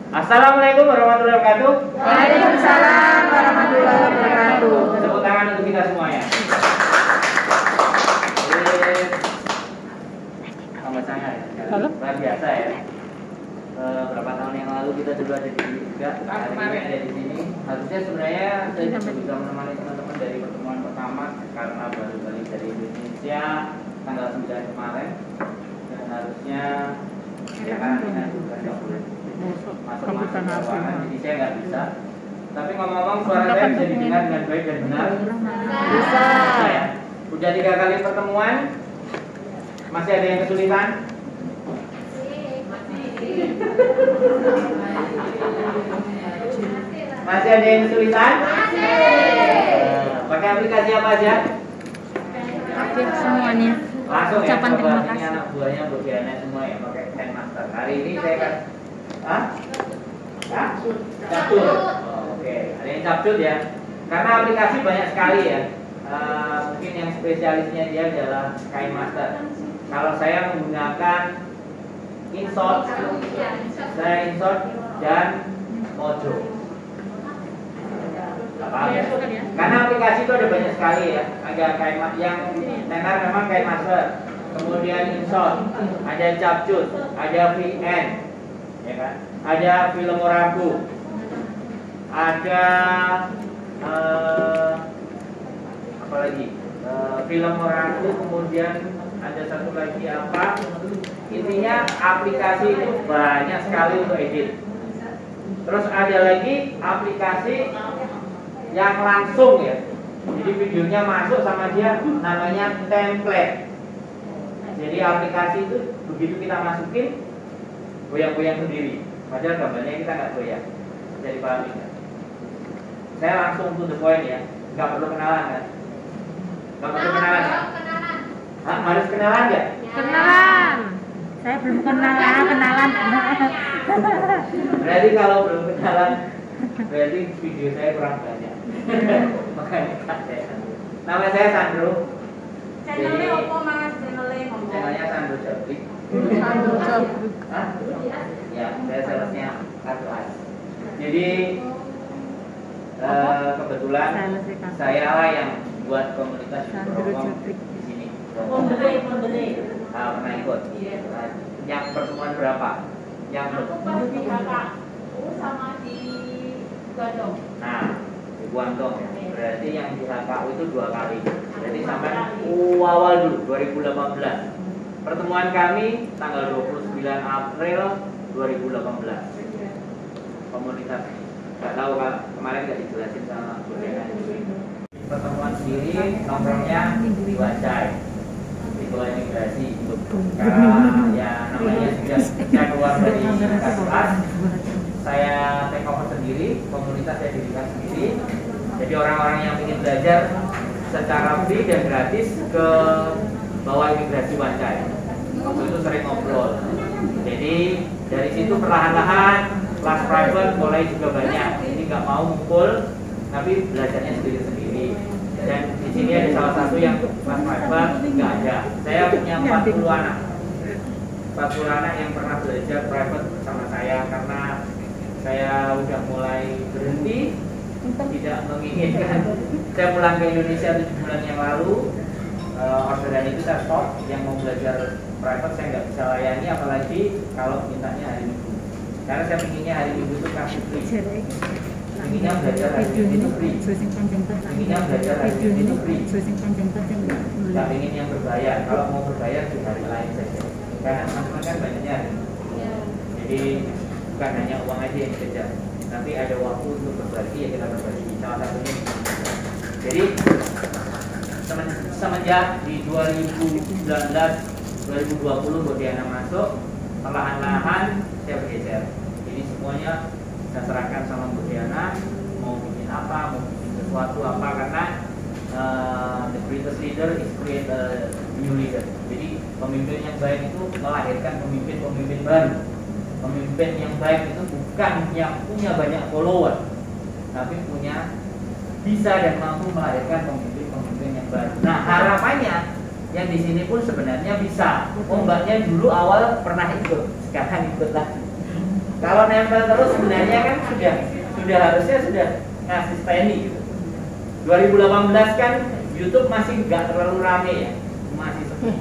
Assalamualaikum warahmatullahi wabarakatuh. Waalaikumsalam warahmatullahi wabarakatuh. Tepuk tangan untuk kita semuanya. Sama saya ya. Luar biasa ya. Berapa tahun yang lalu kita dulu ada di sini juga, hari ini ada di sini. Harusnya sebenarnya saya juga bisa menemani teman-teman dari pertemuan pertama karena baru balik dari Indonesia tanggal 9 kemarin dan harusnya ya karantina juga nggak boleh masuk ruangan, jadi saya nggak bisa. Tapi ngomong-ngomong suara saya bisa didengar dengan baik dan benar? Bisa. Ya. Udah 3 kali pertemuan, masih ada yang kesulitan? Masih ada yang kesulitan? Pakai aplikasi apa aja? Semuanya. Langsung ya, Ucapan terima coba ini kasih. anak buahnya Bu Diana semua ya pakai Handmaster. Hari ini saya kan Capcut. Oke, ada yang Capcut ya. Karena aplikasi banyak sekali ya. Mungkin yang spesialisnya dia adalah KineMaster. Kalau saya menggunakan InShot, saya InShot dan Mojo. Karena aplikasi itu ada banyak sekali ya. Ada yang tenar memang KineMaster, kemudian InShot, ada Capcut, ada VN, ya kan? Ada Filmorago, ada apa lagi? Filmorago, kemudian ada satu lagi apa? Intinya aplikasi itu banyak sekali untuk edit. Terus ada lagi aplikasi yang langsung ya. Jadi videonya masuk sama dia, namanya template. Jadi aplikasi itu begitu kita masukin, goyang-goyang sendiri. Padahal gambarnya kita nggak goyang. Bisa dipahami kan? Saya langsung to the point ya, nggak perlu kenalan kan? Nggak perlu kenalan kan? Harus kenalan nggak? Kenalan. Saya belum kenalan. Berarti kalau belum kenalan, berarti video saya kurang banyak. Makanya saya Sandro. Nama saya Sandro. Channelnya apa mas? Channelnya Sandro Jabrik. Hah? Ya, saya salesnya kartu as. Jadi kebetulan saya lah yang buat komunitas Prokom di sini. Pembeli. Pernah ikut. Yang pertemuan berapa? Yang di HKU sama di Guangdong. Nah, di Guangdong ya. Berarti yang di HKU itu 2 kali. Berarti sampai awal dulu 2018. Pertemuan kami tanggal 29 April 2018. Komunitas nggak tahu kan kemarin nggak dijelasin sama Bu Dena. Pertemuan sendiri nongkrongnya di Wancai, di bawah imigrasi. Karena ya namanya sudah saya keluar dari kelas, saya take over sendiri, komunitas saya dirikan sendiri. Jadi orang-orang yang ingin belajar secara free dan gratis ke bawah imigrasi Wancai. Waktu itu sering ngobrol. Jadi dari situ perlahan-lahan kelas private mulai juga banyak. Jadi nggak mau ngumpul, tapi belajarnya sendiri-sendiri. Dan di sini ada salah satu yang kelas private nggak ada. Saya punya 40 anak. 40 anak yang pernah belajar private bersama saya karena saya udah mulai berhenti, tidak menginginkan. Saya pulang ke Indonesia 7 bulan yang lalu. Orderan itu saya stop. Yang mau belajar private saya nggak bisa layani, apalagi kalau mintanya hari Minggu. Karena saya pinginnya hari Minggu itu kasih free. Pinginnya belajar hari Minggu itu free. Pinginnya belajar hari Minggu itu free. Nggak ingin yang berbayar. Kalau mau berbayar di hari lain saja. Karena teman-teman kan banyaknya hari Minggu. Jadi bukan hanya uang aja yang dikejar. Nanti ada waktu untuk berbagi, ya kita berbagi. Salah satunya. Jadi semenjak di 2019 2020 Bu Diana masuk, perlahan-lahan saya bergeser. Jadi semuanya saya serahkan sama Bu Diana, mau bikin apa, mau bikin sesuatu apa, karena the greatest leader is create a new leader. Jadi pemimpin yang baik itu melahirkan pemimpin-pemimpin baru. Pemimpin yang baik itu bukan yang punya banyak follower, tapi punya bisa dan mampu melahirkan pemimpin-pemimpin yang baru. Nah, harapannya yang di sini pun sebenarnya bisa. Mbaknya dulu awal pernah ikut, sekarang ikut lagi. Kalau nempel terus sebenarnya kan sudah harusnya sudah ngasih standing gitu. 2018 kan YouTube masih nggak terlalu rame ya, masih sepi.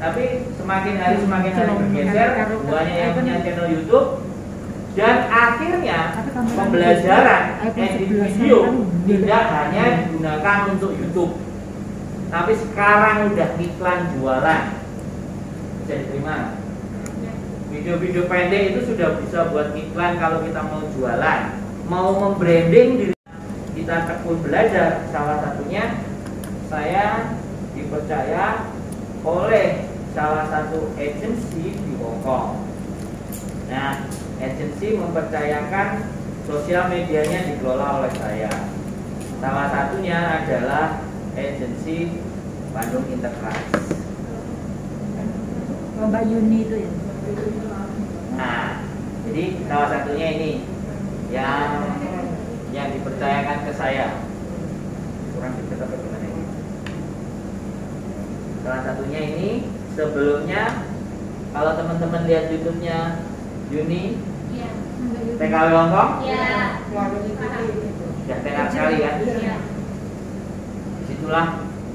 Tapi semakin hari bergeser, buahnya yang punya channel YouTube, dan akhirnya pembelajaran edit video tidak hanya digunakan untuk YouTube, tapi sekarang udah iklan jualan. Bisa diterima. Video-video pendek itu sudah bisa buat iklan kalau kita mau jualan, mau membranding diri kita tekun belajar. Salah satunya saya dipercaya oleh salah satu agensi di Hong Kong. Nah, agensi mempercayakan sosial medianya dikelola oleh saya. Salah satunya adalah agensi Bandung Enterprise. Mbak Yuni itu ya. Nah, jadi salah satunya ini yang dipercayakan ke saya. Kurang dekat apa gimana ini? Salah satunya ini, sebelumnya kalau teman-teman lihat YouTube-nya Yuni, Iya. TKW Hongkong, Iya. sudah tenar sekali kan? Iya. Disitulah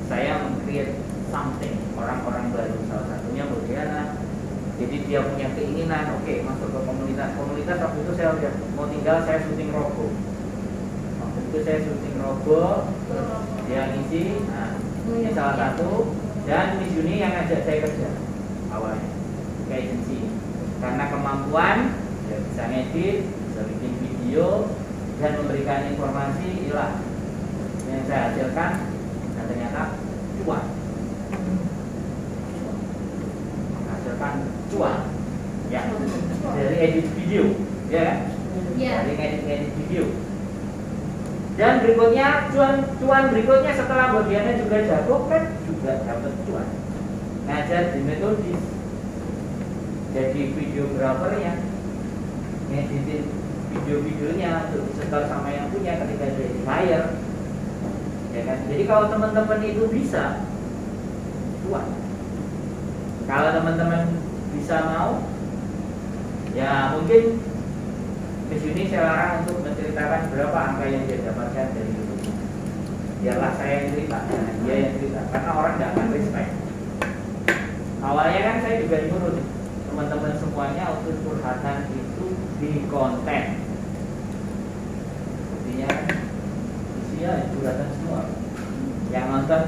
saya meng-create something, orang-orang baru, salah satunya Muriana. Jadi dia punya keinginan, oke, masuk ke komunitas. Waktu itu saya udah mau tinggal, saya syuting Robo. Waktu itu saya syuting Robo, dia ngisi. Nah, ini salah satu. Dan Miss Yuni yang ngajak saya kerja awalnya ke agensi. Karena kemampuan, dia bisa ngedit, bisa bikin video, dan memberikan informasi, inilah yang saya hasilkan. Dan ternyata cuan. Cuan ya dari edit video ya kan? Dari edit video. Dan berikutnya cuan berikutnya setelah bagiannya juga jago kan juga dapat cuan. Ngajar di metodis, jadi videografernya, ngeditin video-videonya untuk disetor sama yang punya ketika dia di hire ya kan? Jadi kalau teman-teman itu bisa cuan. Kalau teman-teman bisa mau, ya mungkin di sini saya larang untuk menceritakan berapa angka yang dia dapatkan dari YouTube. Biarlah saya yang cerita, dia yang cerita, karena orang tidak akan respect. Awalnya kan saya juga nyuruh teman-teman semuanya untuk curhatan itu di konten. Artinya isinya curhatan semua. Yang nonton.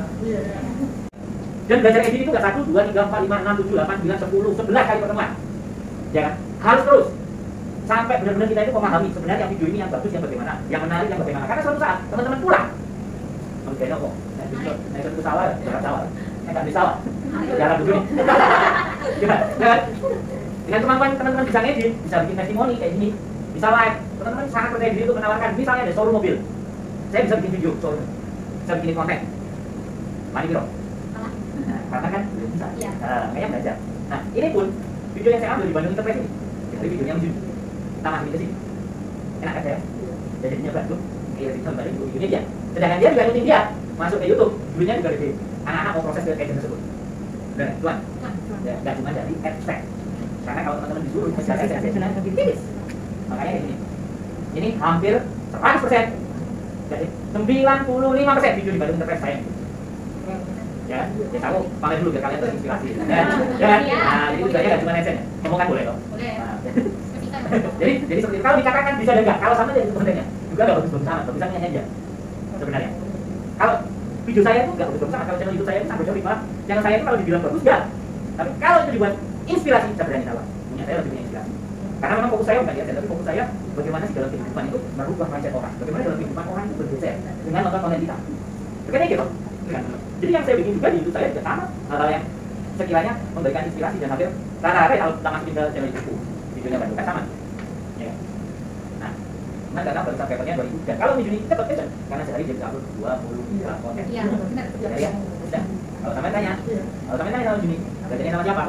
Dan belajar edit itu gak 1, 2, 3, 4, 5, 6, 7, 8, 9, 10, 11 kali pertemuan. Ya kan? Harus terus. Sampai benar-benar kita itu memahami sebenarnya video ini yang bagus yang bagaimana, yang menarik yang bagaimana. Karena suatu saat teman-teman pulang. Kamu kayaknya kok, naik ke pesawat, jangan pesawat. Naik di pesawat. Jalan begini. Jangan. Dengan kemampuan teman-teman bisa ngedit, bisa bikin testimoni kayak gini, bisa live. Teman-teman sangat percaya diri untuk menawarkan. Misalnya ada showroom mobil. Saya bisa bikin video showroom. Bisa bikin konten. Mari bro. Karena kan belum bisa, kayaknya belajar. Nah, ini pun video yang saya ambil di Bandung Enterprise ini, dari videonya lucu. Kita masukin ke sini, enak kan saya? Jadinya Bandung, dia kembali videonya dia. Sedangkan dia juga ngikutin dia masuk ke YouTube, dulunya juga dari anak-anak mau proses ke agent tersebut. Dan tuan, nggak cuma dari adsense. Karena kalau teman-teman disuruh kejar adsense, tipis. Makanya ini hampir 100%. Jadi 95% video di Bandung Enterprise saya. Ya tahu, pamer dulu biar kalian terinspirasi. Ya, nah, jadi tujuannya nggak cuma netizen, ngomong kan boleh loh. Nah, jadi seperti itu. Kalau dikatakan bisa dan enggak, kalau sama dari kontennya juga nggak bagus sama, bagusnya aja sebenarnya. Kalau video saya itu nggak bagus sama, kalau channel YouTube saya itu sampai jauh malah channel saya itu kalau dibilang bagus nggak. Tapi kalau itu dibuat inspirasi, saya berani salah. Punya saya lebih punya inspirasi. Karena memang fokus saya bukan di tapi fokus saya bagaimana sih dalam kehidupan itu merubah mindset orang. Bagaimana dalam kehidupan orang itu bergeser dengan nonton konten kita. Bukannya gitu. Jadi yang saya bikin juga di YouTube saya juga sama, hal-hal yang sekiranya memberikan inspirasi dan hampir rata-rata kalau kita masukin ke channel YouTube videonya Bandung kan sama. Ya. Nah, cuma karena baru sampai papernya 2000 dan kalau video ini cepat kan karena sehari dia bisa upload 20 konten. Iya, benar. Ya, sudah. Kalau sampai tanya sama Juni, belajarnya sama siapa?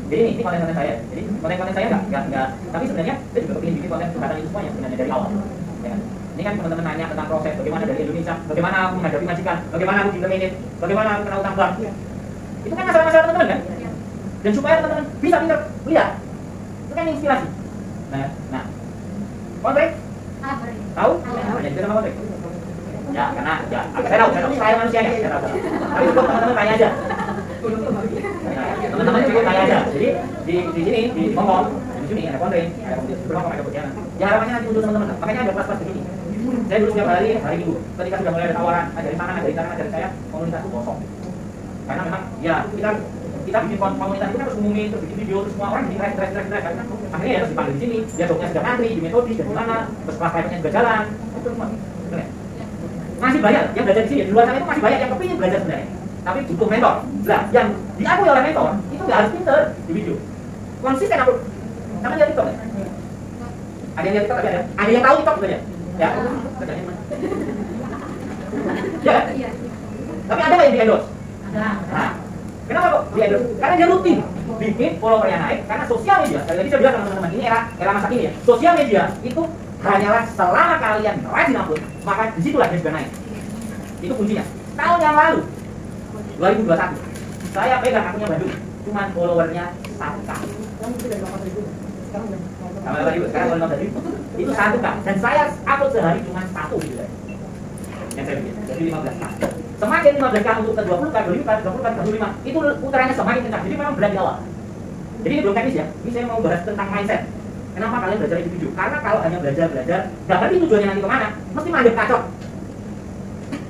Jadi ini konten-konten saya. Jadi konten-konten saya enggak tapi sebenarnya saya juga pengen bikin konten curhatan itu semuanya sebenarnya dari awal. Ya kan? Ini kan teman-teman nanya tentang proses bagaimana dari Indonesia, bagaimana aku menghadapi majikan, bagaimana aku dilemenin, bagaimana aku kena utang bank. Itu kan masalah-masalah teman-teman kan? Dan supaya teman-teman bisa pintar lihat, itu kan inspirasi. Nah, konflik? Tahu? Hanya juga nama konflik. Ya, karena ya, saya tahu saya manusianya, saya tahu. Tapi untuk teman-teman tanya aja. Teman-teman cukup tanya aja. Jadi di sini di ngomong, di sini ada konflik, ada kompetisi berapa ada kegiatan. Ya harapannya nanti muncul teman-teman. Makanya ada kelas-kelas begini. Saya dulu setiap hari Minggu, ketika sudah mulai ada tawaran, dari sana, dari saya, komunitas itu kosong. Karena memang ya kita bikin komunitas itu kan harus ngumumin, terus bikin video, terus semua orang bikin stress. Akhirnya ya harus dipanggil di sini, besoknya sudah ngantri di metodis dan di mana, terus kelas private-nya juga jalan, itu semua. Benar. Masih banyak yang belajar di sini, di luar sana itu masih banyak yang kepingin belajar sebenarnya, tapi butuh mentor. Lah, yang diakui oleh mentor itu nggak harus pinter di video, konsisten aku. Sama lihat TikTok ya? Ada yang lihat TikTok ada? Ada yang tahu TikTok gitu aja? Ya, kerjanya mana? Ya, tapi ada nggak yang di endorse? Nah, kenapa kok di endorse? Karena dia rutin bikin followernya naik, karena sosial media. Sekali lagi saya bilang teman-teman, ini era masa kini ya. Sosial media itu hanyalah selama kalian rajin upload, maka disitulah dia juga naik. Itu kuncinya. Tahun yang lalu, 2021, saya pegang akunnya Bandung, cuman followernya 1K. Sama tadi, sekarang 15.000. Itu 1K. Dan saya upload sehari cuma 1 gitu ya. Yang saya bikin, jadi 15K. Semakin 15K untuk ke 20K, 20K, 30K, 35, itu putarannya semakin kencang. Jadi memang berat di awal. Jadi ini belum teknis ya. Ini saya mau bahas tentang mindset. Kenapa kalian belajar individu? Karena kalau hanya belajar, nggak ngerti tujuannya nanti kemana, mesti mandek kacau.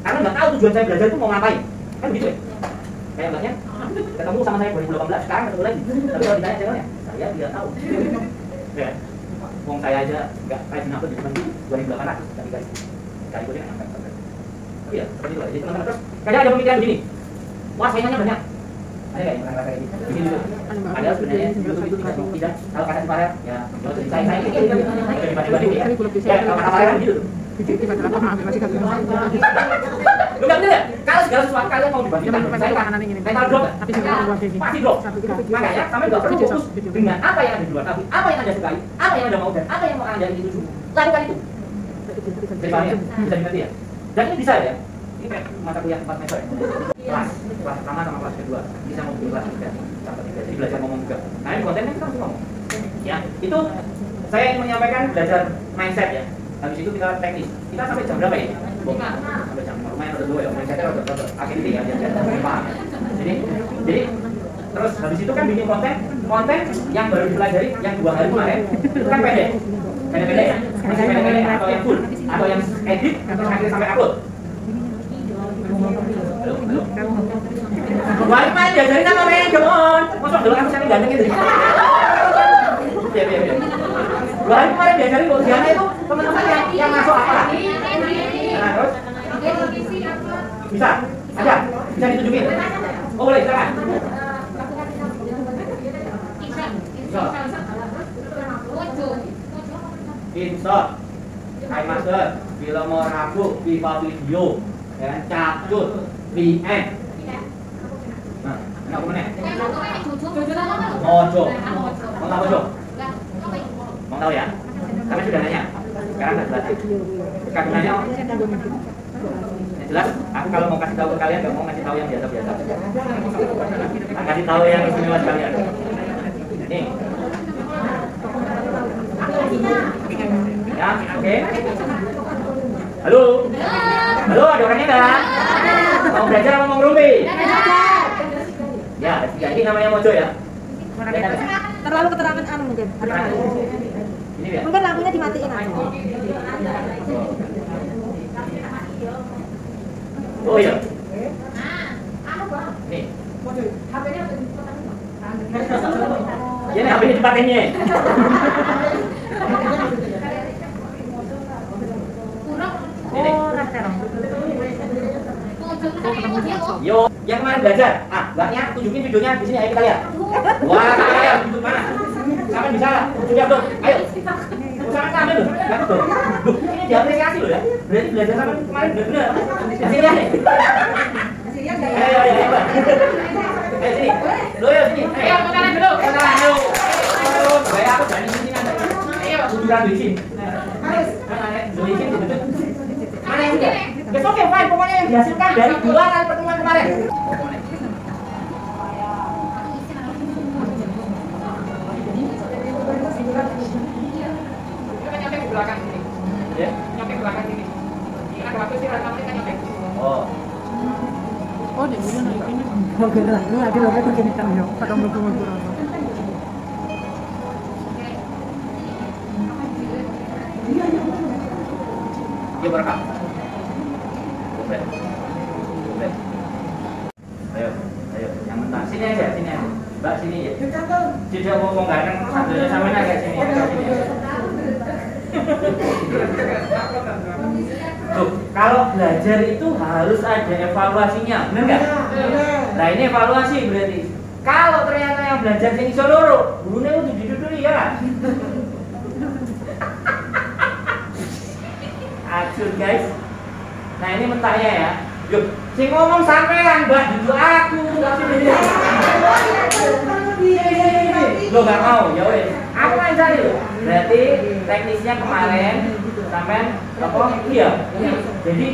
Karena nggak tahu tujuan saya belajar itu mau ngapain. Kan begitu ya? Kayak mbaknya, ketemu sama saya 2018, sekarang ketemu lagi. Tapi kalau ditanya channelnya, saya tidak tahu. Ya, wong saya aja nggak rajin upload di cuma 2.800 kali ikutnya nggak sampai. Tapi ya, seperti itu aja. Jadi teman-teman terus, kadang ada pemikiran begini, wah saingannya banyak. Ada nggak yang merasa kayak gitu? Begini dulu. Padahal sebenarnya YouTube itu tidak kalau kata Farel, ya saya ini dibanding-banding ya. Ya kalau kata Farel gitu tuh. Lu nggak bener ya? Kalau segala sesuatu kalian mau dibandingkan, mental drop kan? Pasti drop. Makanya sampai nggak perlu fokus dengan apa yang ada di luar, tapi apa yang anda sukai, apa yang anda mau dan apa yang mau anda ingin tuju. Lakukan itu. Bisa dimengerti ya? Dan ini bisa ya? Ini kayak mata kuliah 4 meter ya? Kelas pertama sama kelas kedua bisa ngomong kelas juga sampai 3, jadi belajar ngomong juga. Nah ini kontennya kita harus ngomong ya, itu saya ingin menyampaikan belajar mindset ya. Habis itu kita teknis, kita sampai jam berapa ya? Sampai jam lumayan ada 2 ya, mindsetnya ada akhir ya, biar paham ya. Jadi terus habis itu kan bikin konten yang baru dipelajari yang 2 hari kemarin itu kan pendek ya, masih pendek atau yang full atau yang edit terus akhirnya sampai upload. Halo. Balik main diajarin sama main, gemon. Masuk dulu aku sampai ganteng itu. Iya. Balik main diajarin buat Diana itu teman-teman yang masuk apa? Nah, terus? Bisa? Ada? Bisa ditunjukin? Oh boleh, silakan. Insert, iMaster, film rabu, Viva Video, dan Capcut, VN. Nah, enak mana? Mojo. Mau tahu Mojo? Mau tahu ya? Kami sudah nanya. Sekarang nggak jelas. Sekarang nanya. Jelas. Aku kalau mau kasih tahu ke kalian, nggak mau ngasih tahu yang biasa-biasa. Kasih tahu yang istimewa sekalian. Nih. Ya, oke. Halo. Halo, ada orangnya nggak? Mau belajar apa mau ngerumpi? Ya, jadi namanya Mojo ya. Terlalu keterangan anu mungkin. Ini ya. Mungkin lampunya dimatiin aja. Oh iya. Nih. Ini HP-nya dipakainya. Yo, yang kemarin belajar. Mbaknya tunjukin videonya di sini, ayo kita lihat. Wah, kalian tunjuk mana? Sampai bisa tunjuk dong. Ayo. Usahakan kami loh. Ini diapresiasi loh ya. Berarti belajar sama kemarin benar-benar. Sini ya. Ayo. Ayo sini. Lo ya sini. Ayo, makanan dulu. Makanan dulu. Ayo, bayar aku berani sini nanti. Ayo, tunjukkan di sini. Di sini. Mana yang sudah? Ya oke, fine. Pokoknya yang dihasilkan dari 2 kali pertemuan kemarin. belakang sini. Ya, nyopek belakang sini. Ini ada waktu sih rekamannya kan nyopek. Oh. Oh, di sini ini. Oke lah, ini ada apa begini kan yo. Pada mlebu-mlebu. Yuk berekam. Coba. Coba. Ayo, ayo, yang mentah. Sini aja, sini aja. Mbak sini ya. Tidak mau ganteng sambilnya sama agak sini. Tuh, kalau belajar itu harus ada evaluasinya, benar nggak? Nah ini evaluasi berarti. Kalau ternyata yang belajar sini soloro, gurunya udah didudui ya. Acur guys. Nah ini mentahnya ya. Yuk, si ngomong sampean mbak duduk aku. Lo nggak mau, ya wes. Aku main cari lo. Berarti teknisnya kemarin sampean apa? Iya. Jadi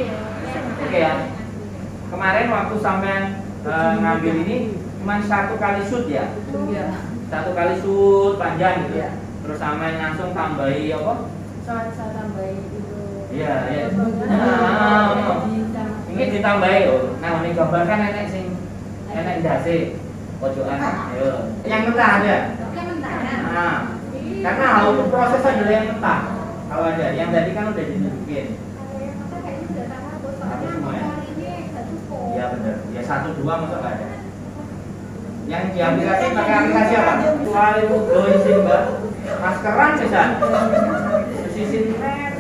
oke ya. Kemarin waktu sampean ngambil ini cuma 1 kali shoot ya. 1 kali shoot panjang gitu. Terus sampean langsung tambahi apa? Saya tambahin itu. Iya, iya. Nah, ini ditambahi oh. Nah, ini gambar kan enek sing enek ndase pojokan. Ayo. Yang mentah ada. Yang mentah. Nah, karena auto proses adalah yang mentah. Kalau ada, yang tadi kan udah ditunjukin. Satu semua ya? Iya benar. Ya 1 2 masa nggak ada. Yang di aplikasi pakai aplikasi apa? Kecuali Google isin mbak. Maskeran bisa. Isin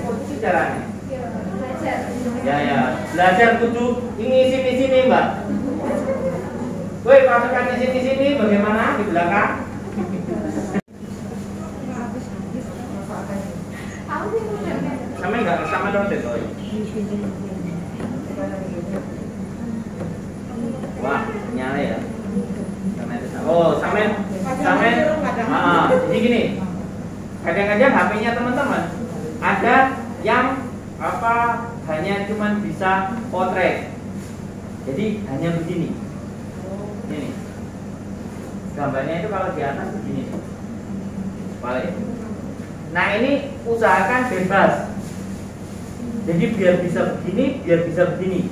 posisi caranya. Ya ya. Belajar kudu ini sini mbak. Woi masukkan di sini bagaimana di belakang? Sama nggak sama dong deh toy. Wah nyala ya. Oh samen. Jadi gini. Kadang-kadang HP-nya teman-teman ada yang apa hanya cuman bisa potret. Jadi hanya begini. Ini. Gambarnya itu kalau di atas begini. Balik. Nah ini usahakan bebas. Jadi biar bisa begini, biar bisa begini.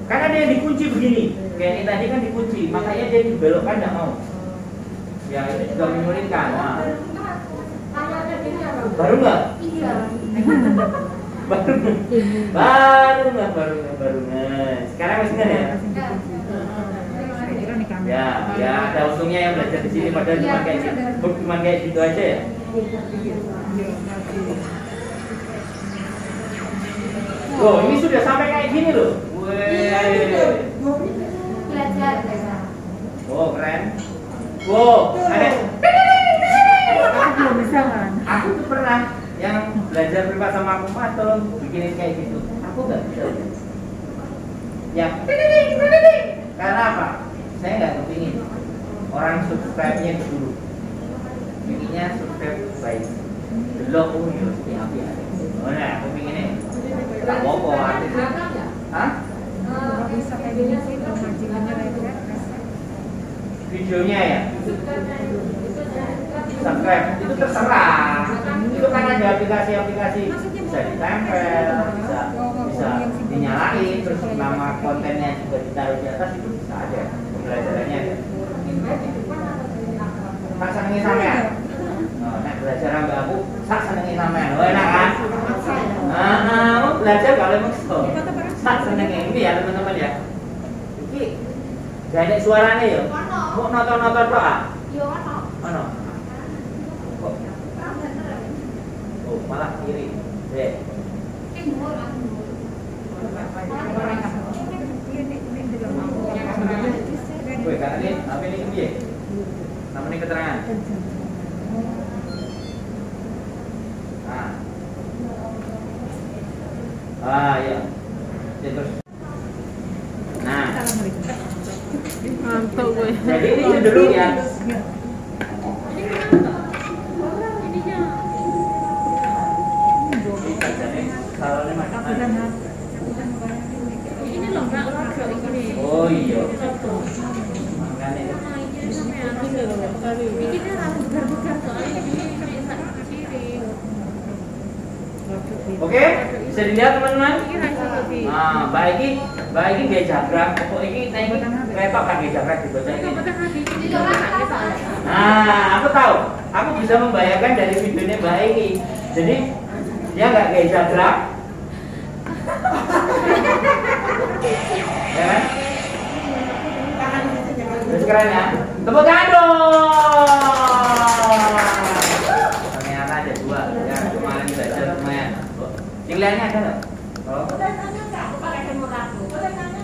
Karena dia dikunci begini. Kayak ini tadi kan dikunci, makanya dia dibelokkan nggak mau. Ya itu juga menyulitkan. Nah. Baru nggak? Iya. Baru nggak. Sekarang masih nggak ya? Ya ada untungnya yang belajar di sini padahal cuma kayak gitu aja ya. Oh ini sudah sampai kayak gini loh. Belajar. Oh keren. Wow ada. Aku belum bisa kan. Aku tuh pernah yang belajar privat sama aku tolong bikinin kayak gitu. Aku nggak bisa. Ya. Karena apa? Saya nggak kepingin orang subscribe-nya itu dulu. Bikinnya subscribe baik. Delok ya seperti apa ya. Oh nah, aku pinginnya tak apa artis. Hah? Bisa kayak gini sih kalau majikannya lewat. Videonya ya? Subscribe itu terserah. Itu kan ada aplikasi-aplikasi bisa ditempel, bisa dinyalain, terus nama kontennya juga ditaruh di atas itu bisa ada. Pembelajarannya ada. Tak senengi sampean. Oh, nek belajar ambek aku, sak senengi sampean. Oh, enak kan? Belajar kalau maksa. Sak senengi ini ya teman-teman ya. Iki gak ada suaranya ya. Mau nonton-nonton tok ah? Yo ono. Ono. Kok? Oh, malah kiri. Dek. Woi, Kak Adin, apa ini piye? Namanya keterangan. Ya. Terus. Nah. Mantap gue. Jadi ini dulu ya. Salahnya macam Ini loh Mbak, ini. Oh iya. Makanya. Bikinnya harus bugar-bugar soalnya ini bisa kiri. Oke, bisa dilihat teman-teman. Iki ra cukupi. Nah, baik gaya jagrak. Pokok ini naik kereta kan gaya jagrak dibaca ini. Nah, aku tahu. Aku bisa membayangkan dari videonya Mbak ini. Jadi dia nggak gaya jagrak. Ya kan? Terus keren ya. Tepuk tangan dong. Ternyata ada dua. Ya, kemarin belajar lumayan. Nilainya ada nggak?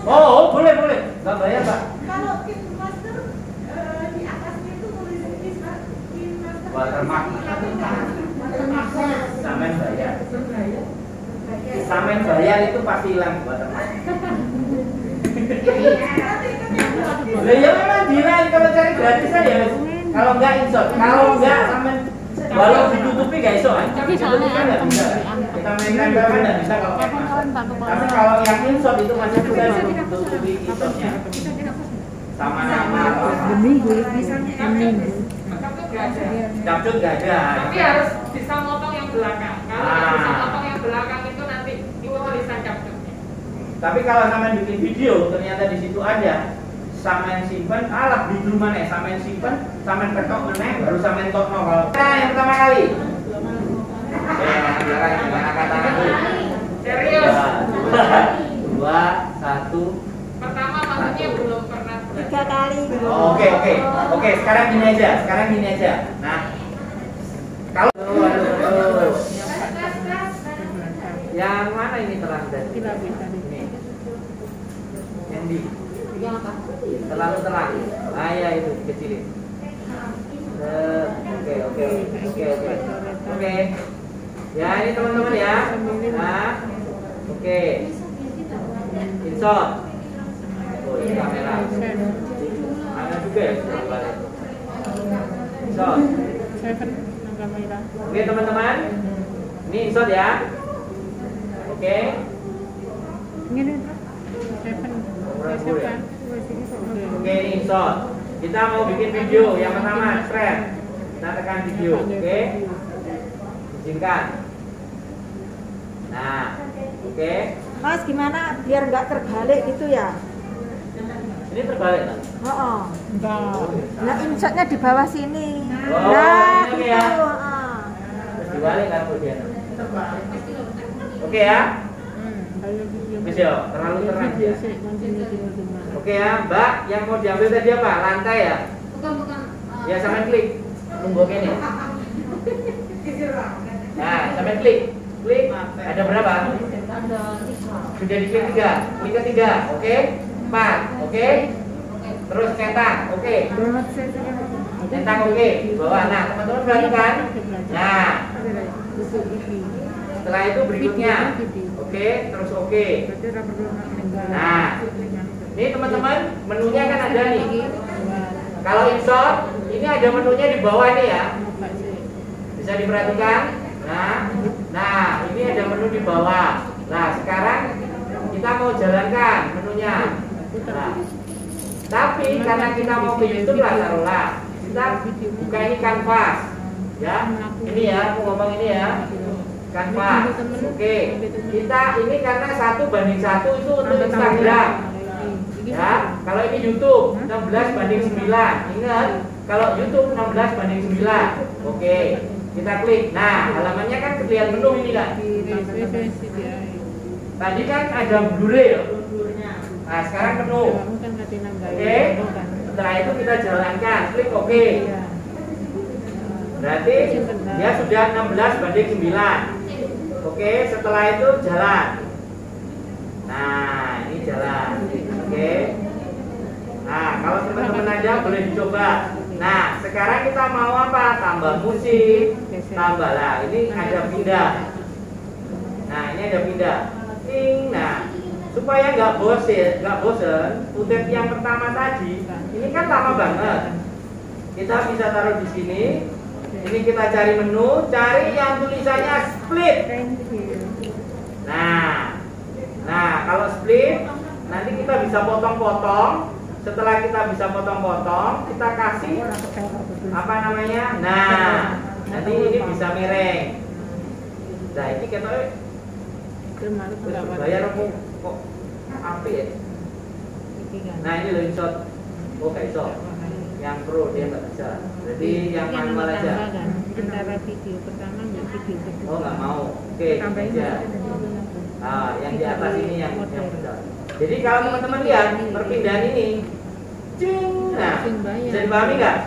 Oh, boleh. Nggak bayar, Pak. Kalau Kin Master di atasnya itu tulis Kin Master. Watermark. Samen bayar. Samen bayar itu pasti hilang watermark. Lah ya memang dinaik kalau cari gratisan ya. Kalau enggak insert, kalau enggak samen walau ditutupi enggak iso kan? Ditutupi kan enggak bisa. Kita mainkan kan enggak bisa kalau pakai masker. Tapi kalau yang insert itu masih bisa ditutupi insertnya. Sama nama atau apa. Demi gue misalnya minggu. Capcut enggak ada. Tapi harus bisa motong yang belakang. Kalau nggak bisa motong yang belakang itu nanti itu tulisan capcutnya. Tapi kalau sampean bikin video ternyata di situ ada sampean simpen, alah bidu mana? Sampean simpen, sampean ketok mana? Baru sampean tokno kalau. Nah, yang pertama kali. Gimana kata aku? Serius. 2, 1. Pertama maksudnya belum pernah. 3 kali. Oke, sekarang gini aja. Nah, kalau yang mana ini terang tadi? Tidak bisa Ini. Yang di terlalu terang. Ah ya itu kecilin. Oke. Ya ini teman-teman ya. Nah, oke. Insert. Oh ini kamera. Ada juga ya sebelah balik. Insert. Oke teman-teman. Ini insert ya. Oke. Ini Oke, ini insert. Kita mau bikin video. Yang pertama, share. Kita tekan video, oke? Izinkan. Nah, oke. Mas, gimana biar nggak terbalik gitu ya? Ini terbalik kan? Oh. Nah, insertnya di bawah sini. Oh, Nah, ini gitu. ya. Heeh. Terus dibalik kan kemudian. Oke ya? Wis ya, terlalu terang ya. Oke ya, Mbak, yang mau diambil tadi apa? Lantai ya? Bukan. Ya, sampai klik. Tunggu ini. Nah, sampai klik. Klik. Ada berapa? Ada 3. Sudah diklik 3. Klik ke 3. Oke. 4. Oke. Terus centang. Oke. Centang oke. Bawah. Nah, teman-teman perhatikan. Nah, setelah itu berikutnya. Oke, terus oke. Nah, ini teman-teman, menunya kan ada nih. Kalau insert, ini ada menunya di bawah nih ya. Bisa diperhatikan. Nah, ini ada menu di bawah. Nah, sekarang kita mau jalankan menunya. Nah, tapi karena kita mau ke YouTube lah, taruhlah. Kita buka ini kanvas. Ya, ini ya, aku ngomong ini ya. Kanvas. Oke. Kita ini karena 1:1 itu untuk Instagram. Ya, kalau ini YouTube 16:9. Ingat, kalau YouTube 16:9. Oke. Kita klik. Nah, halamannya kan kelihatan menu ini kan. Tadi kan ada Blu-ray ya. Nah, sekarang menu. Oke. Setelah itu kita jalankan. Klik oke. Berarti dia sudah 16:9. Oke, setelah itu jalan. Nah, ini jalan. Oke. Nah, kalau teman-teman aja boleh dicoba. Nah, sekarang kita mau apa? Tambah musik, tambah lah. Ini ada pindah. Nah, ini ada pindah. Ting. Nah, supaya nggak bosen, utip yang pertama tadi, ini kan lama banget. Kita bisa taruh di sini. Ini kita cari menu, cari yang tulisannya split. Nah, kalau split, nanti kita bisa potong-potong. Setelah kita bisa potong-potong, kita kasih apa namanya? Nah, nanti ini bisa miring. Nah ini katanya Termasuk pendapat. bayar kok apik ya. Nah ini loh InShot. Oh gak iso. Yang pro dia nggak bisa. Jadi yang manual aja. Antara video pertama dan video kedua. Oh nggak mau. Oke, Tambahin aja. aja. Nah, yang di atas ini yang besar. Jadi kalau teman-teman lihat perpindahan ini, cing. Nah, bisa dipahami nggak?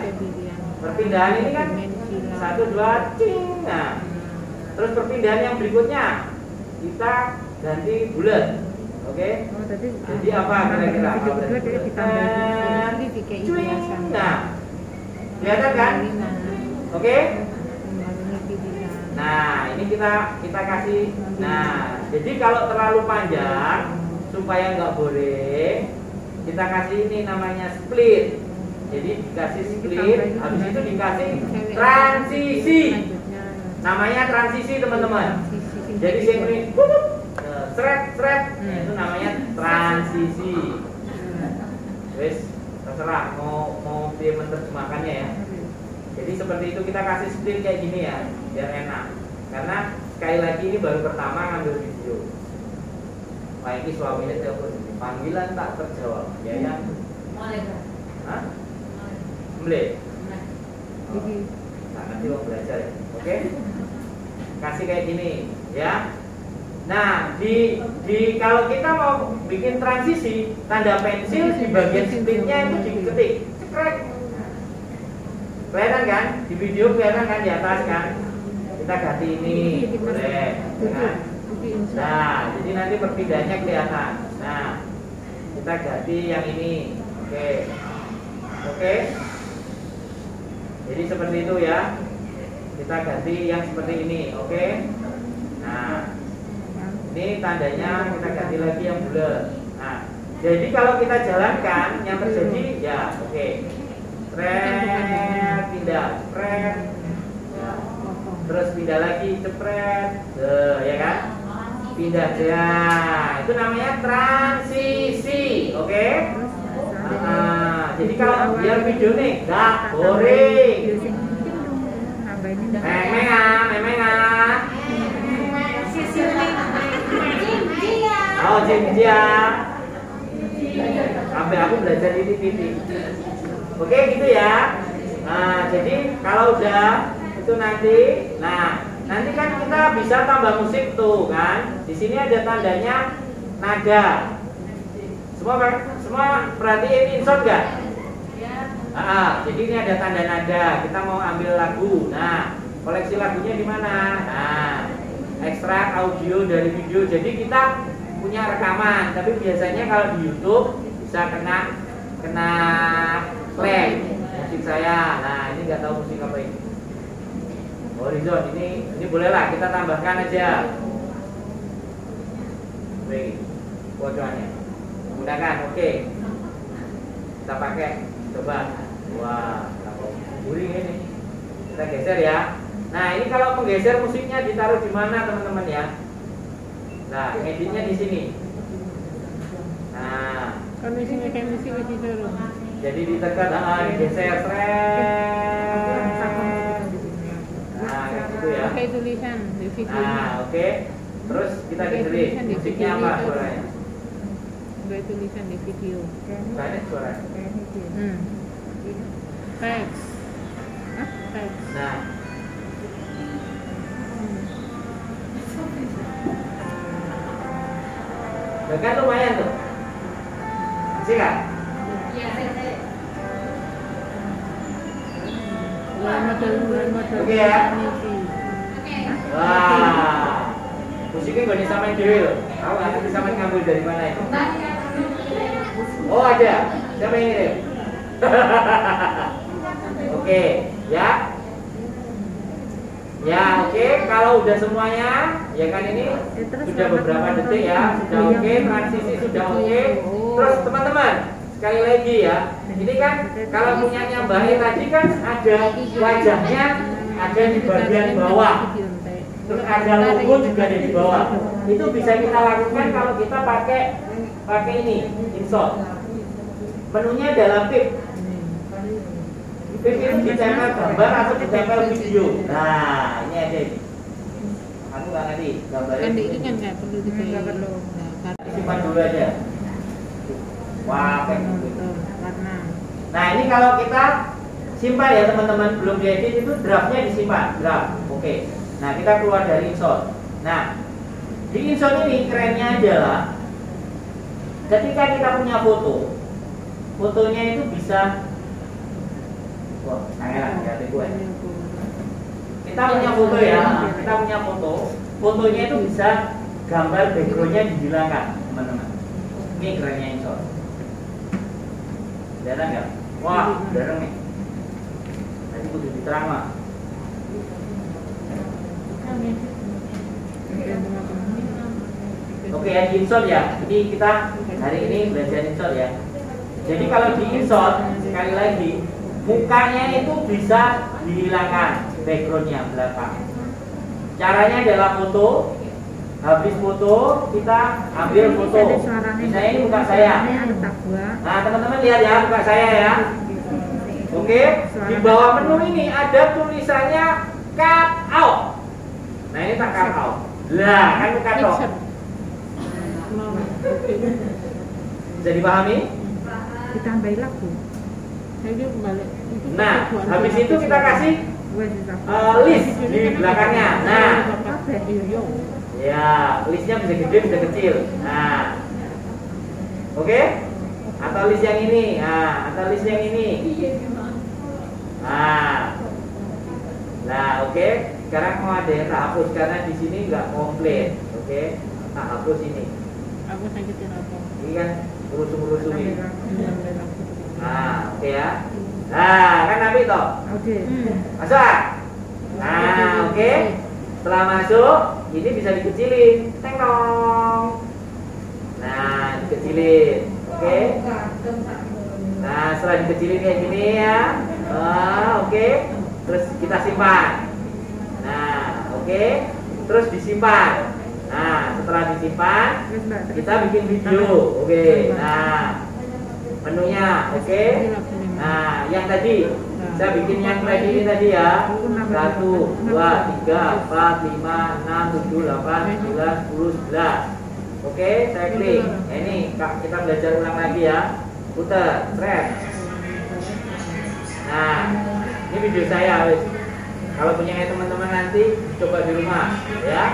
Perpindahan ini kan 1, 2, cing. Nah, terus perpindahan yang berikutnya kita ganti bulat. Oke? Oh, tadi Jadi apa kira-kira? video kedua dia ditambahin ini kayak hiasan. Nah, kelihatan kan? Oke? Nah, ini kita kasih. Nah, jadi kalau terlalu panjang supaya nggak boring, kita kasih ini namanya split. Jadi dikasih split, habis itu dikasih transisi. Namanya transisi teman-teman. Jadi ini seret, itu namanya transisi. Wes, terserah mau dia menerjemahkannya ya. Jadi seperti itu kita kasih split kayak gini ya, biar enak. Karena sekali lagi ini baru pertama ngambil video. Wah ini suaminya telepon, panggilan tak terjawab. Ya ya. Hah? Mulai. Nah, nanti mau belajar ya. Oke? Kasih kayak gini, ya. Nah, di kalau kita mau bikin transisi, tanda pensil di bagian splitnya itu diketik. Cekrek. Kelihatan kan? Di video kelihatan kan di atas kan? Kita ganti ini, boleh. Kan? Nah, jadi nanti perpindahannya kelihatan. Nah, kita ganti yang ini. Oke. Oke. Jadi seperti itu ya. Kita ganti yang seperti ini, oke? Nah, ini tandanya kita ganti lagi yang bulat. Nah, jadi kalau kita jalankan yang terjadi ya, oke. Cepret, pindah, cepret. Ya. Terus pindah lagi, cepret. Ya kan? Pindah ya. Itu namanya transisi, oke? Jadi kalau biar video nih nggak boring. Memang. Oh, Jinjia. Sampai aku belajar ini titik. Oke, gitu ya. Nah, jadi kalau udah itu nanti kan kita bisa tambah musik tuh kan. Di sini ada tandanya nada. Semua perhatiin InShot nggak? Jadi ini ada tanda nada. Kita mau ambil lagu. Nah, koleksi lagunya di mana? Nah, ekstrak audio dari video. Jadi kita punya rekaman. Tapi biasanya kalau di YouTube bisa kena flag musik saya. Nah, ini nggak tahu musik apa ini. Horizon ini bolehlah kita tambahkan aja. Baik, bocorannya. Gunakan, oke. Kita pakai. Coba. Wah, guring ini. Kita geser ya. Nah, ini kalau menggeser musiknya ditaruh di mana, teman-teman ya? Nah, editnya di sini. Nah, kalau isinya kayak musik di dulu. jadi ditekan, digeser, nah, kayak gitu ya. Pakai tulisan di video. Nah, oke. Terus kita geserin. Musiknya apa suaranya? Pakai tulisan di video. Banyak suaranya. Teks. Teks. Nah, kan lumayan tuh. Masih nggak? Oke ya. Wah, musiknya gak disamain dulu loh. Tahu nggak nanti disamain ngambil dari mana itu? Oh ada. Siapa yang ngirim? Oke, ya. Ya, oke. Kalau udah semuanya, ya kan ini sudah beberapa detik ya, sudah oke, transisi sudah oke. Terus teman-teman, sekali lagi ya, ini kan kalau punyanya Mbak E tadi kan ada wajahnya, ada di bagian bawah. Terus ada logo juga ada di bawah. Itu bisa kita lakukan kalau kita pakai ini, InShot. Menunya adalah PIP. PIP itu ditempel gambar atau ditempel video. Nah, ini ada ini. Aku nggak ngerti gambarnya. Kan ini kan nggak perlu dipakai. Nggak perlu. Simpan dulu aja. Wah, kayak gitu. Warna. Nah, ini kalau kita simpan ya teman-teman, belum diedit itu draftnya disimpan, draft. Oke. Nah, kita keluar dari InShot. Nah, di InShot ini kerennya adalah ketika kita punya foto, fotonya itu bisa, wah, kangen hati gue. Kita punya foto ya, kita punya foto, fotonya itu bisa gambar backgroundnya dihilangkan, teman-teman. Ini kerennya InShot. Jarang nggak? Wah, jarang nih. Tadi kudu diterang mah. Oke ya, di InShot ya. Jadi kita hari ini belajar InShot ya. Jadi kalau di InShot sekali lagi mukanya itu bisa dihilangkan backgroundnya belakang. Caranya adalah foto. Habis foto kita ambil foto. Misalnya ini muka saya. Nah teman-teman lihat ya muka saya ya. Oke. Di bawah menu ini ada tulisannya cut out. Nah ini tak cut out. Lah kan cut out. Bisa dipahami? Ditambahin lagu. Nah habis itu kita kasih list di belakangnya. Nah ya listnya bisa gede bisa kecil. Nah oke. Atau list yang ini. Nah atau list yang ini. Nah oke. Sekarang mau ada yang tak hapus karena di sini nggak komplit. Oke. Tak hapus ini. Aku sakitin apa? Ini kan urus ini. Nah oke ya. Nah kan nabi toh. Oke. Masuk. Nah oke. Setelah masuk, ini bisa dikecilin, tengong. Nah, dikecilin, oke. Nah, setelah dikecilin kayak gini ya, oke. Terus kita simpan. Nah, oke. Terus disimpan. Nah, setelah disimpan, kita bikin video, oke. Nah, menunya, oke. Nah, yang tadi. Saya bikin yang tadi ini tadi ya. 1, 2, 3, 4, 5, 6, 7, 8, 9, 10, 11. Oke, saya klik. Ini kita belajar ulang lagi ya. Putar, red. Nah, ini video saya wis. Kalau punya teman-teman nanti coba di rumah ya.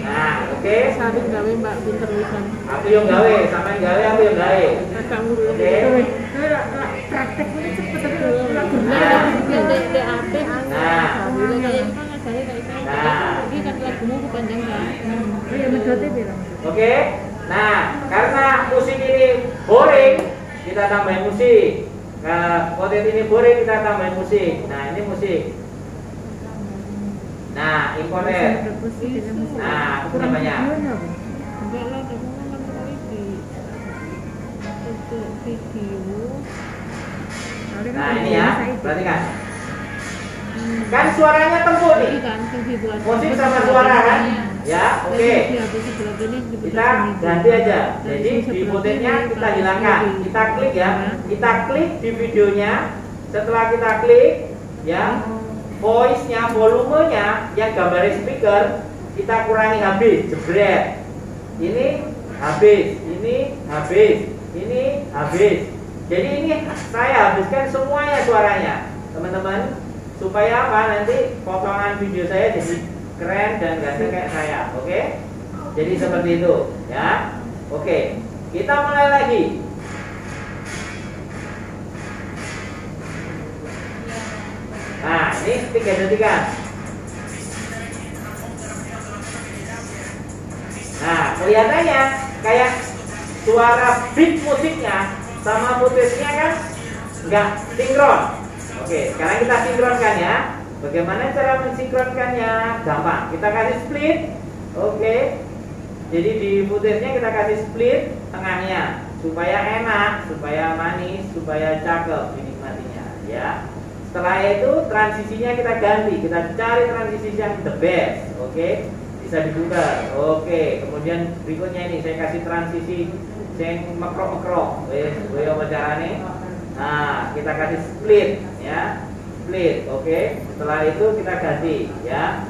Nah, oke. Sabit gawe Mbak pinter wisan. Aku yang gawe, sampean gawe, aku yang gawe. Oke. Praktek ini cepet terus. Nah, oke. Nah, karena musik ini boring, kita tambahin musik. Konten ini boring, kita tambahin musik. Nah, ini musik. Nah, importer. Nah, itu namanya. Nah, ini ya, perhatikan. Kan suaranya tempur nih. Musik sama suara kan? Ya, oke. Kita ganti aja. Jadi di footage-nya kita hilangkan. Kita klik ya. Kita klik di videonya. Setelah kita klik, ya. Voice-nya, volumenya yang gambar speaker kita kurangi habis, jebret. Ini habis, ini habis, ini habis. Jadi ini saya habiskan semuanya suaranya, teman-teman, supaya apa? Nanti potongan video saya jadi keren dan ganteng kayak saya, oke? Jadi seperti itu, ya. Oke, kita mulai lagi. Nah, ini 3 detikan. Nah, kelihatannya kayak suara beat musiknya sama footage-nya kan nggak sinkron. Oke, sekarang kita sinkronkan ya. Bagaimana cara mensinkronkannya? Gampang. Kita kasih split. Oke. Jadi di footage-nya kita kasih split tengahnya supaya enak, supaya manis, supaya cakep dinikmatinya, ya. Setelah itu transisinya kita ganti, kita cari transisi yang the best, oke? Bisa diputar, oke. Kemudian berikutnya ini saya kasih transisi yang mekrok-mekrok, wes, apa caranya? Nah, kita kasih split, ya. split. Oke, setelah itu kita ganti ya.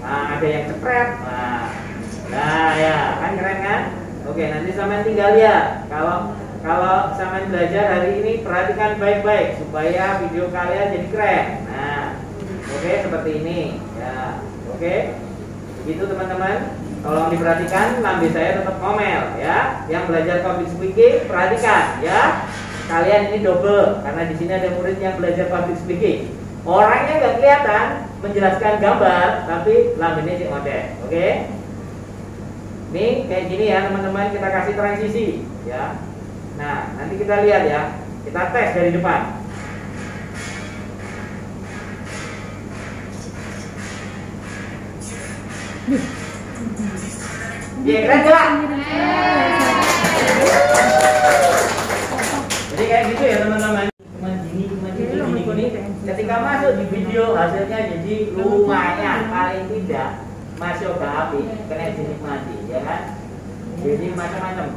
Nah, ada yang cepret. Nah ya, kan keren kan? Oke, nanti sampean tinggal lihat. Kalau sampean belajar hari ini, perhatikan baik-baik supaya video kalian jadi keren. Nah, oke, seperti ini ya. Oke, begitu teman-teman. Tolong diperhatikan, lambe saya tetap ngomel ya. Yang belajar public speaking, perhatikan ya. Kalian ini double karena di sini ada murid yang belajar public speaking. Orangnya nggak kelihatan menjelaskan gambar, tapi lambenya sih ngoceh. Oke? Ini kayak gini ya teman-teman, kita kasih transisi ya. Nah, nanti kita lihat ya. Kita tes dari depan. Iya, keren gak? Jadi kayak gitu ya teman-teman. Cuma gini. Ketika masuk di video hasilnya jadi lumayan, paling tidak masuk ke api, kena dinikmati, ya kan? Jadi macam-macam.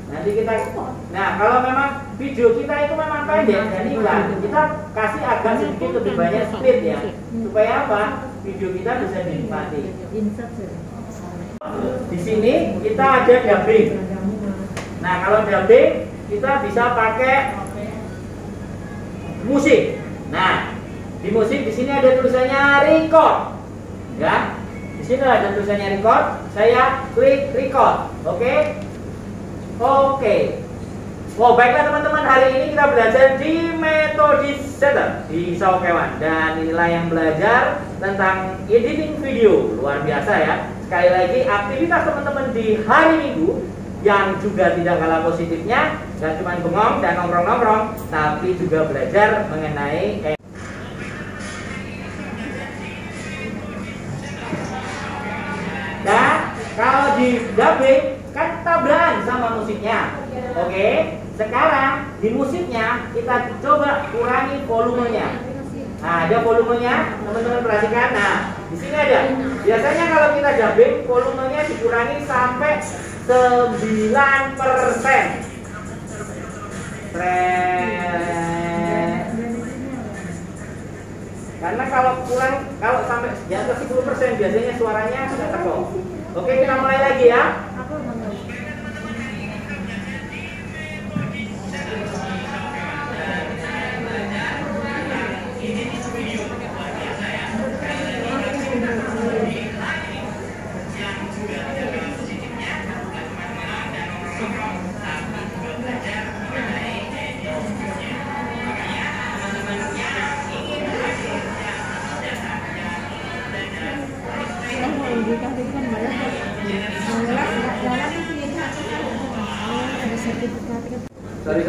Nanti kita, nah kalau memang video kita itu memang pendek dan iklan, kita kasih agak sedikit lebih banyak split ya, supaya apa? Video kita bisa dinikmati. Di sini kita ada dubbing. Nah kalau dubbing kita bisa pakai musik. Nah di musik di sini ada tulisannya record, ya. Di sini ada tulisannya record. Saya klik record. Oke. Oh baiklah teman-teman, hari ini kita belajar di Methodist Center di Saokewan, dan inilah yang belajar tentang editing video. Luar biasa ya. Sekali lagi, aktivitas teman-teman di hari Minggu yang juga tidak kalah positifnya, dan cuma bengong dan nongkrong-nongkrong, tapi juga belajar mengenai dan kalau di dubbing kan tabrakan sama musiknya. Oke, sekarang di musiknya kita coba kurangi volumenya. Nah, ada volumenya, teman-teman perhatikan. Nah, di sini ada. Biasanya kalau kita dubbing, volumenya dikurangi sampai 9%. Karena kalau sampai di atas 10% biasanya suaranya sudah teko. Oke, kita mulai lagi ya. Sorry.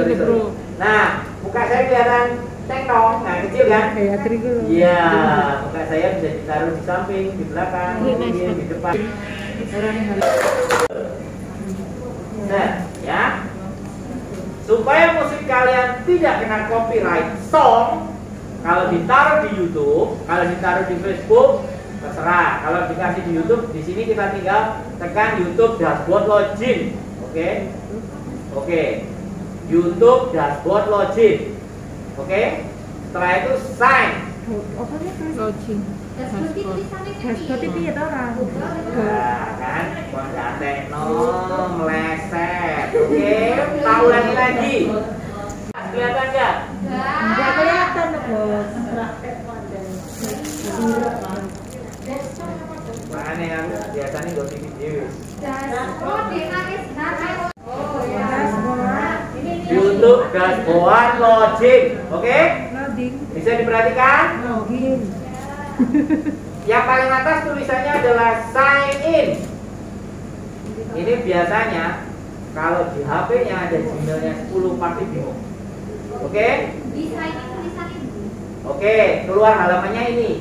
Nah, muka saya kelihatan tengkong, nah kecil kan? Iya, muka saya bisa ditaruh di samping, di belakang, di depan. Nah, ya. Supaya musik kalian tidak kena copyright song, kalau ditaruh di YouTube, kalau ditaruh di Facebook, terserah. Kalau dikasih di YouTube, di sini kita tinggal tekan YouTube Dashboard Login. Oke. YouTube Dashboard Login. Oke. Setelah itu sign. Login. Dashboard itu ya orang. Nah, kan konten meleset. Oke, tahu lagi. Kelihatan nggak? Nggak kelihatan, Bos. Makanya kan biasanya gue video. YouTube Dashboard Login. Oke? Bisa diperhatikan? Login. Yang paling atas tulisannya adalah sign in. Ini biasanya kalau di HP yang ada Gmailnya 10 pasti bingung. Oke? Oke, keluar halamannya ini.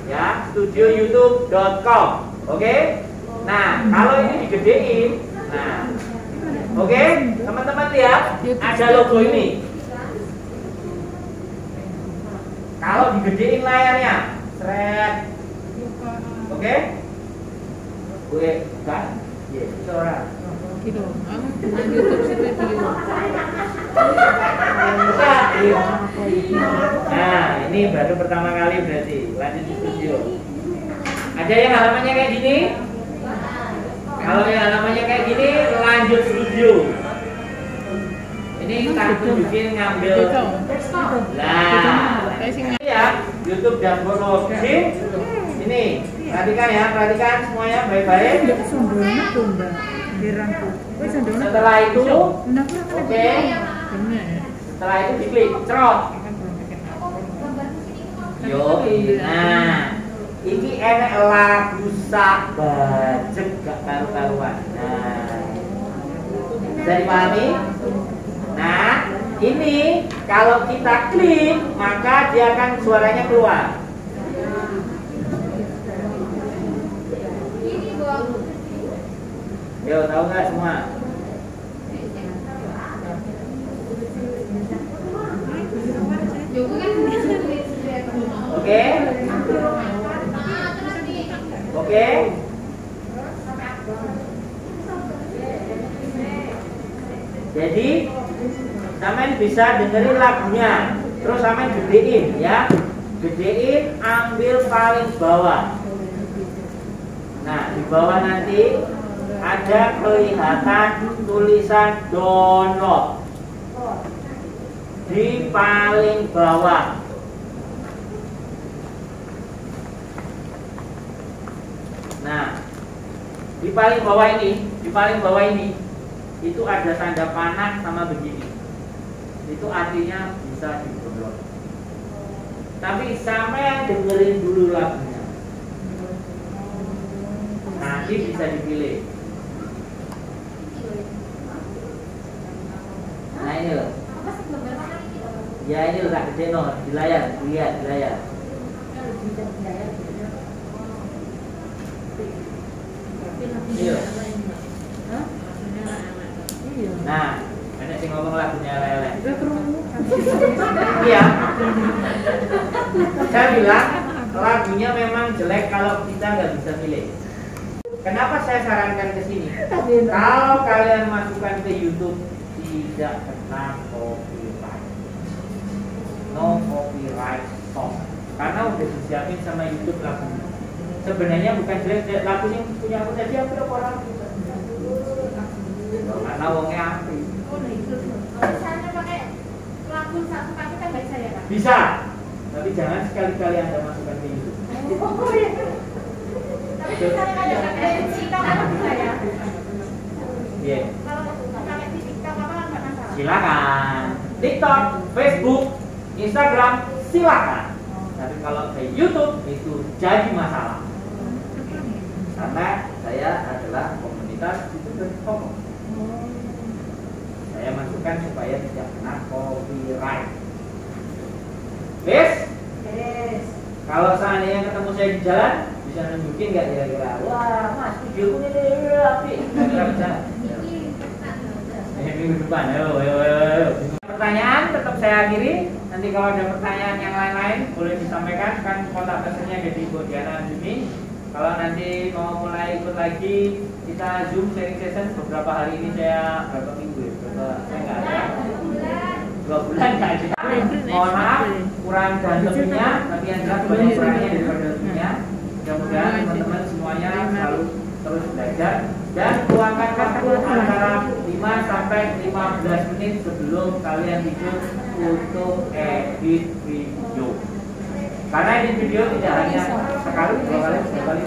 Ya, studioyoutube.com. Oke? Nah, kalau ini digedein, nah, oke, teman-teman lihat ada logo ini. Kalau digedein layarnya, seret. Oke? Gue kan? Iya, suara. Gitu. YouTube video. Bukan, Nah, ini baru pertama kali berarti. Lanjut di studio. Ada yang halamannya kayak gini? Kalau yang halamannya kayak gini, lanjut studio. Ini kita tunjukin ngambil. Nah, ya, YouTube dashboard login. Ini, perhatikan ya, perhatikan semuanya baik-baik. Setelah itu, oke. Setelah itu diklik, cerot. Yo, nah, ini enak lagu sak bajek gak karu-karuan. Nah, bisa dipahami? Nah, ini kalau kita klik maka dia akan suaranya keluar. Yo, tahu nggak semua? Oke? Oke? Jadi sampean bisa dengerin lagunya, terus sampean gedein ya, gedein, ambil paling bawah. Nah, di bawah nanti ada kelihatan tulisan download di paling bawah. Nah, di paling bawah ini itu ada tanda panah sama begini. Itu artinya bisa di-download. Tapi sampai dengerin dulu lagunya. Nanti bisa dipilih. Nah ini loh. Ya ini loh tak gede no, di layar, lihat di layar. Iya. Nah, ada sih ngomong lagunya lele. Iya. Saya bilang lagunya memang jelek kalau kita nggak bisa milih. Kenapa saya sarankan ke sini? Kalau kalian masukkan ke YouTube tidak kena copyright, no copyright song, karena udah disiapin sama YouTube lagunya. Sebenarnya bukan jelek, lagunya punya aku tadi hampir orang. Karena wongnya api. Misalnya pakai lagu satu kali kan bisa ya Pak? Bisa, tapi jangan sekali-kali Anda masukkan ke YouTube. Oh iya. Tapi misalnya ada pakai TikTok apa bisa ya? Iya. Kalau pakai TikTok apa kan nggak masalah? Silakan. TikTok, Facebook, Instagram, silakan. Tapi kalau ke YouTube itu jadi masalah. Karena saya adalah komunitas YouTube.com. Saya masukkan supaya tidak kena copyright. Yes? Yes. Kalau seandainya ketemu saya di jalan, bisa nunjukin nggak kira-kira? Wah, mas, videoku ini rapi. Kira-kira bisa? Minggu depan, ayo. Pertanyaan tetap saya akhiri. Nanti kalau ada pertanyaan yang lain-lain boleh disampaikan. Kan kontak personnya ada di Diana Jumi. Kalau nanti mau mulai ikut lagi, kita Zoom sharing session. Beberapa hari ini saya berapa minggu ya? Saya nggak ada. 2 bulan nggak ada. Mohon maaf, kurang dan lebihnya, tapi yang jelas banyak kurangnya daripada lebihnya. Mudah-mudahan teman-teman semuanya selalu terus belajar dan luangkan waktu antara 5 sampai 15 menit sebelum kalian tidur untuk edit video. Karena edit video tidak hanya sekali, 2 kali, 3 kali,